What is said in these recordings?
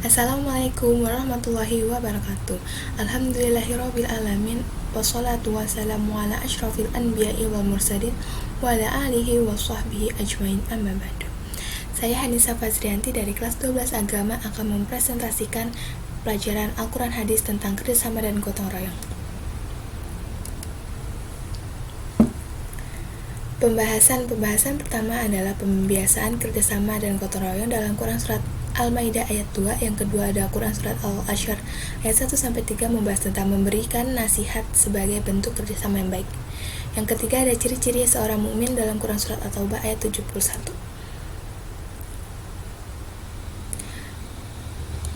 Assalamualaikum warahmatullahi wabarakatuh. Alhamdulillahirabbil alamin wassalatu wassalamu ala asyrafil anbiya'i wal mursalin wa ala alihi wa sahbihi ajmain amma ba'du. Saya Hanisa Fazrianti dari kelas 12 agama akan mempresentasikan pelajaran Al-Quran Hadis tentang kerjasama dan gotong royong. Pembahasan pertama adalah pembiasaan kerjasama dan gotong royong dalam Quran Surat Al-Maidah ayat 2. Yang kedua ada Quran Surat Al-Ashr ayat 1-3 membahas tentang memberikan nasihat sebagai bentuk kerjasama yang baik. Yang ketiga ada ciri-ciri seorang mukmin dalam Quran Surat At-Taubah ayat 71.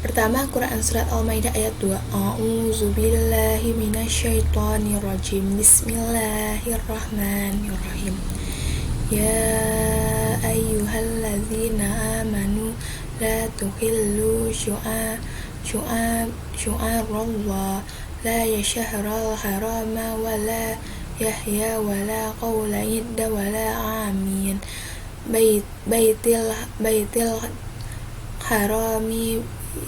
Pertama, Quran Surat Al-Maidah ayat 2. A'udzubillahi minasyaitonirrajim. Bismillahirrahmanirrahim. Ya ayyuhalladzina amanu la tuhillu syu'arallah la yashharal harama wa la yahya wa la qawla idda wa la amin baitil harami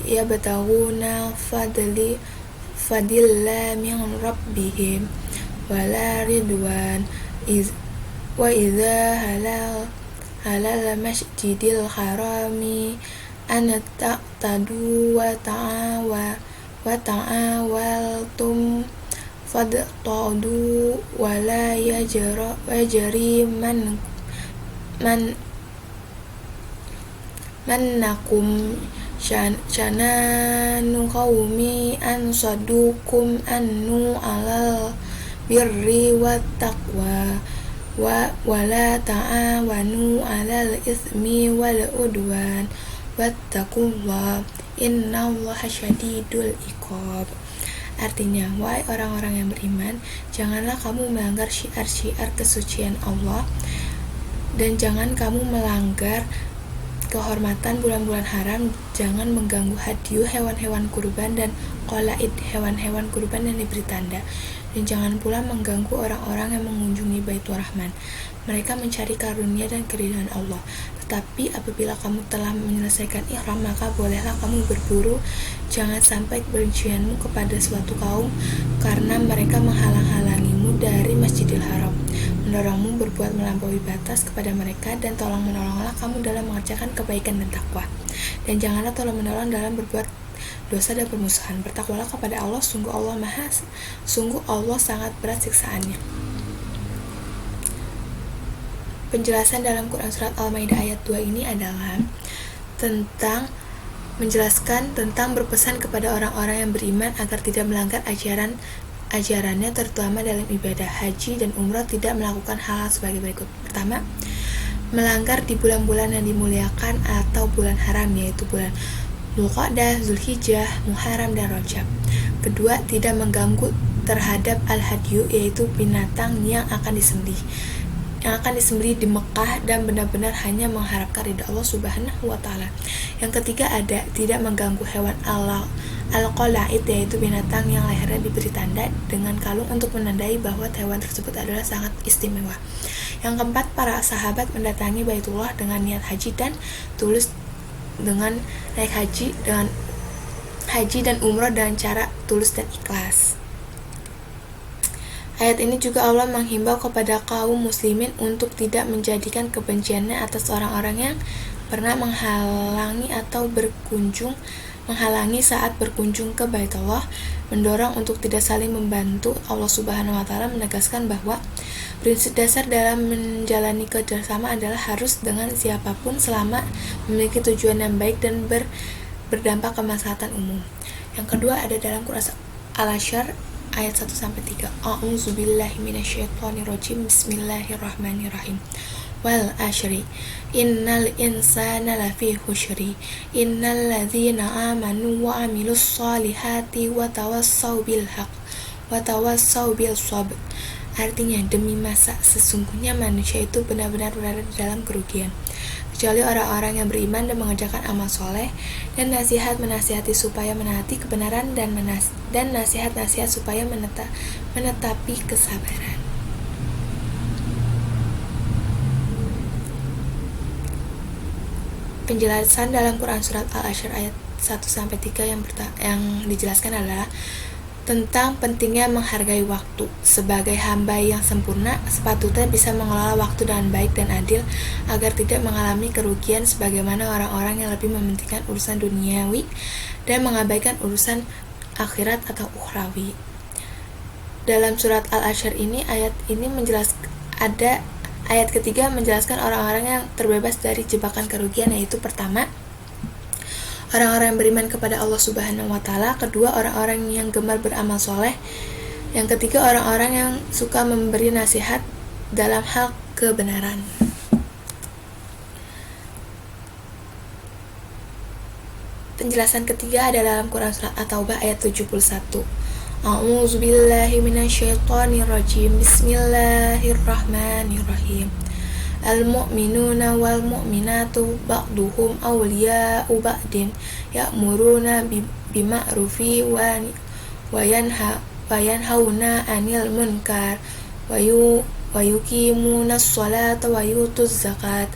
yabtaguna fadilla min rabbihim wala ridwan wa idza halal masjidil harami an taqtadu wa ta'awaltum fadtadu wa la yajri mannakum syananu qaumi an sadukum annu alal birri wat taqwa wa la ta'awanu alal ismi wal udwan wattaqullah innallaha syadidul iqab. Artinya, wahai orang-orang yang beriman, janganlah kamu melanggar syiar-syiar kesucian Allah dan jangan kamu melanggar kehormatan bulan-bulan haram, jangan mengganggu hadiu hewan-hewan kurban dan qalaid hewan-hewan kurban yang diberi tanda, dan jangan pula mengganggu orang-orang yang mengunjungi Baitur Rahman. Mereka mencari karunia dan keridhaan Allah. Tetapi apabila kamu telah menyelesaikan ihram, maka bolehlah kamu berburu. Jangan sampai kebencianmu kepada suatu kaum karena mereka menghalang-halangimu dari Masjidil Haram, mendorongmu berbuat melampaui batas kepada mereka, dan tolong-menolonglah kamu dalam mengerjakan kebaikan dan takwa. Dan janganlah tolong-menolong dalam berbuat dosa dan permusuhan. Bertakwalah kepada Allah, sungguh Allah sangat berat siksaannya. Penjelasan dalam Quran Surat Al-Maidah ayat 2 ini adalah menjelaskan tentang berpesan kepada orang-orang yang beriman agar tidak melanggar ajarannya, terutama dalam ibadah haji dan umrah, tidak melakukan hal sebagai berikut. Pertama, melanggar di bulan-bulan yang dimuliakan atau bulan haram, yaitu bulan Dzulqa'dah, Zulhijjah, Muharram, dan Rajab. Kedua, tidak mengganggu terhadap al-hadyu, yaitu binatang yang akan disembelih di Mekah dan benar-benar hanya mengharapkan ridha Allah Subhanahu wa Ta'ala. Yang ketiga ada tidak mengganggu hewan al-qalaid, yaitu binatang yang lehernya diberi tanda dengan kalung untuk menandai bahwa hewan tersebut adalah sangat istimewa. Yang keempat, para sahabat mendatangi Baitullah dengan niat haji dan tulus dengan naik haji dan umrah dengan cara tulus dan ikhlas. Ayat ini juga Allah menghimbau kepada kaum muslimin untuk tidak menjadikan kebenciannya atas orang-orang yang pernah menghalangi saat berkunjung ke Baitullah, mendorong untuk tidak saling membantu. Allah Subhanahu wa Ta'ala menegaskan bahwa prinsip dasar dalam menjalani kerjasama adalah harus dengan siapapun selama memiliki tujuan yang baik dan berdampak kemaslahatan umum. Yang kedua ada dalam Quran Al-Ashr ayat 1-3. A'udzubillahi minasyaitonirrajim. Bismillahirrahmanirrahim. Wal ashri innal insana lafi khusri innal ladzina amanu wa amilus solihati wa tawassaw bil haq wa tawassaw bil sabr. Artinya, demi masa sesungguhnya manusia itu benar-benar berada di dalam kerugian, kecuali orang-orang yang beriman dan mengerjakan amal soleh, dan menasihati supaya menaati kebenaran, dan nasihat-nasihat supaya menetapi kesabaran. Penjelasan dalam Quran Surat Al-Ashr ayat 1-3 yang dijelaskan adalah tentang pentingnya menghargai waktu. Sebagai hamba yang sempurna, sepatutnya bisa mengelola waktu dengan baik dan adil agar tidak mengalami kerugian sebagaimana orang-orang yang lebih mementingkan urusan duniawi dan mengabaikan urusan akhirat atau ukhrawi. Dalam surat Al-Ashr ini, ayat ketiga menjelaskan orang-orang yang terbebas dari jebakan kerugian, yaitu pertama, orang-orang yang beriman kepada Allah Subhanahu wa Ta'ala. Kedua, orang-orang yang gemar beramal soleh. Yang ketiga, orang-orang yang suka memberi nasihat dalam hal kebenaran. Penjelasan ketiga ada dalam Quran Surat At-Taubah ayat 71. A'udzu billahi minasyaitonir rajim. Bismillahirrahmanirrahim. Al-mu'minuna wal mu'minatu ba'duhum awliya'u ba'din ya'muruna bima'rufi wa yanhauna 'anil munkar wa yuqimuna as-salata wa yutuz zakat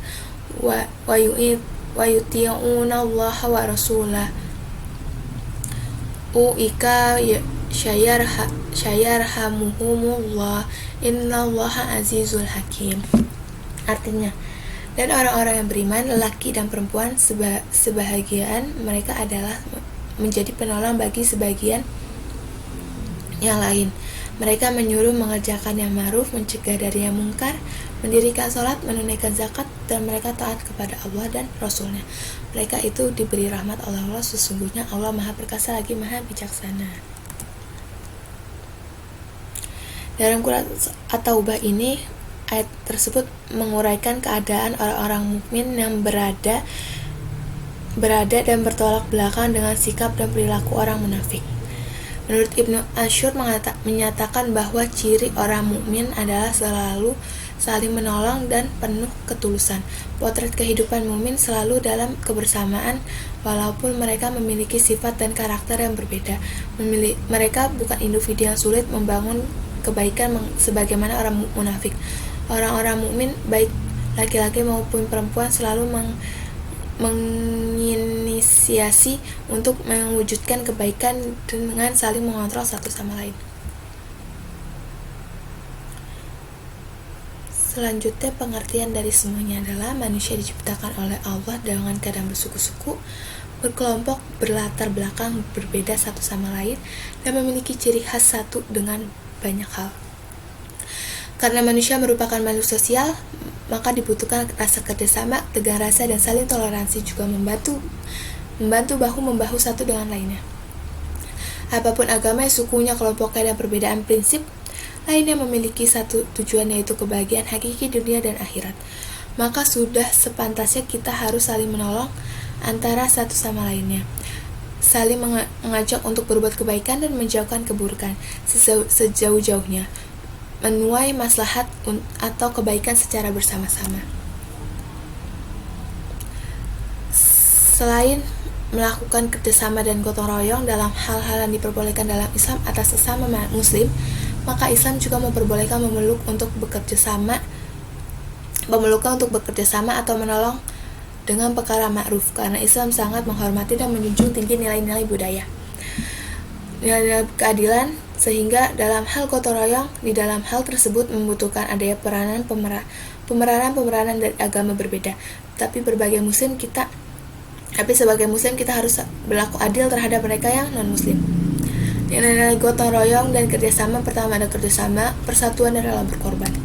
wa yuti'una Allah wa rasulahu ulaika syayarhamuhumullah innallaha azizul hakim. Artinya, dan orang-orang yang beriman, lelaki dan perempuan, sebahagian mereka adalah menjadi penolong bagi sebagian yang lain. Mereka menyuruh mengerjakan yang ma'ruf, mencegah dari yang mungkar, mendirikan sholat, menunaikan zakat, dan mereka taat kepada Allah dan Rasulnya. Mereka itu diberi rahmat oleh Allah, sesungguhnya Allah Maha Perkasa lagi Maha Bijaksana. Dalam Quran At-Taubah ini, ayat tersebut menguraikan keadaan orang-orang mukmin yang berada dan bertolak belakang dengan sikap dan perilaku orang munafik. Menurut Ibnu Ashur menyatakan bahwa ciri orang mukmin adalah selalu saling menolong dan penuh ketulusan. Potret kehidupan mukmin selalu dalam kebersamaan, walaupun mereka memiliki sifat dan karakter yang berbeda. Mereka bukan individu yang sulit membangun kebaikan sebagaimana orang munafik. Orang-orang mukmin, baik laki-laki maupun perempuan, selalu menginisiasi untuk mewujudkan kebaikan dengan saling mengontrol satu sama lain. Selanjutnya, pengertian dari semuanya adalah manusia diciptakan oleh Allah dengan keadaan bersuku-suku, berkelompok, berlatar belakang berbeda satu sama lain, dan memiliki ciri khas satu dengan banyak hal. Karena manusia merupakan makhluk sosial, maka dibutuhkan rasa kerjasama, tegar rasa, dan saling toleransi, juga membantu bahu-membahu satu dengan lainnya. Apapun agama, sukunya, kelompoknya, dan perbedaan prinsip lainnya memiliki satu tujuan, yaitu kebahagiaan hakiki dunia dan akhirat. Maka sudah sepantasnya kita harus saling menolong antara satu sama lainnya, saling mengajak untuk berbuat kebaikan dan menjauhkan keburukan sejauh-jauhnya, menuai maslahat atau kebaikan secara bersama-sama. Selain melakukan kerjasama dan gotong royong dalam hal-hal yang diperbolehkan dalam Islam atas sesama muslim, maka Islam juga memperbolehkan memeluk untuk bekerja sama atau menolong dengan perkara ma'ruf, karena Islam sangat menghormati dan menjunjung tinggi nilai-nilai budaya, nilai-nilai keadilan, sehingga dalam hal gotong royong, di dalam hal tersebut membutuhkan adanya pemeranan dari agama berbeda. Tapi sebagai muslim kita harus berlaku adil terhadap mereka yang non-muslim. Nilai-nilai gotong royong dan kerjasama: pertama ada kerjasama, persatuan, dan rela berkorban.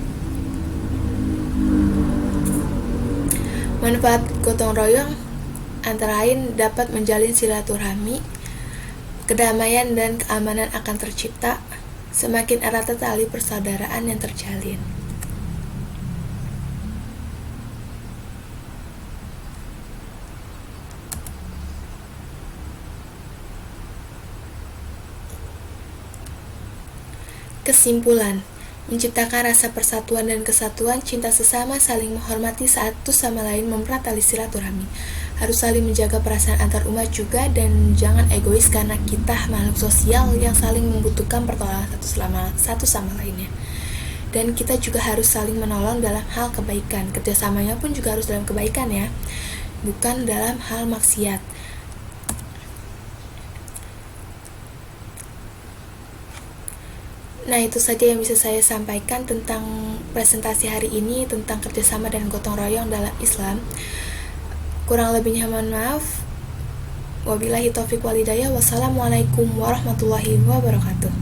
Manfaat gotong royong antara lain dapat menjalin silaturahmi, kedamaian dan keamanan akan tercipta, semakin erat tali persaudaraan yang terjalin. Kesimpulan, menciptakan rasa persatuan dan kesatuan, cinta sesama, saling menghormati satu sama lain, mempererat tali silaturahmi. Harus saling menjaga perasaan antar umat juga, dan jangan egois karena kita makhluk sosial yang saling membutuhkan pertolongan satu sama lainnya. Dan kita juga harus saling menolong dalam hal kebaikan. Kerjasamanya pun juga harus dalam kebaikan ya, bukan dalam hal maksiat. Nah, itu saja yang bisa saya sampaikan tentang presentasi hari ini tentang kerjasama dan gotong royong dalam Islam. Kurang lebihnya mohon maaf. Wabillahi taufiq walhidayah. Wassalamualaikum warahmatullahi wabarakatuh.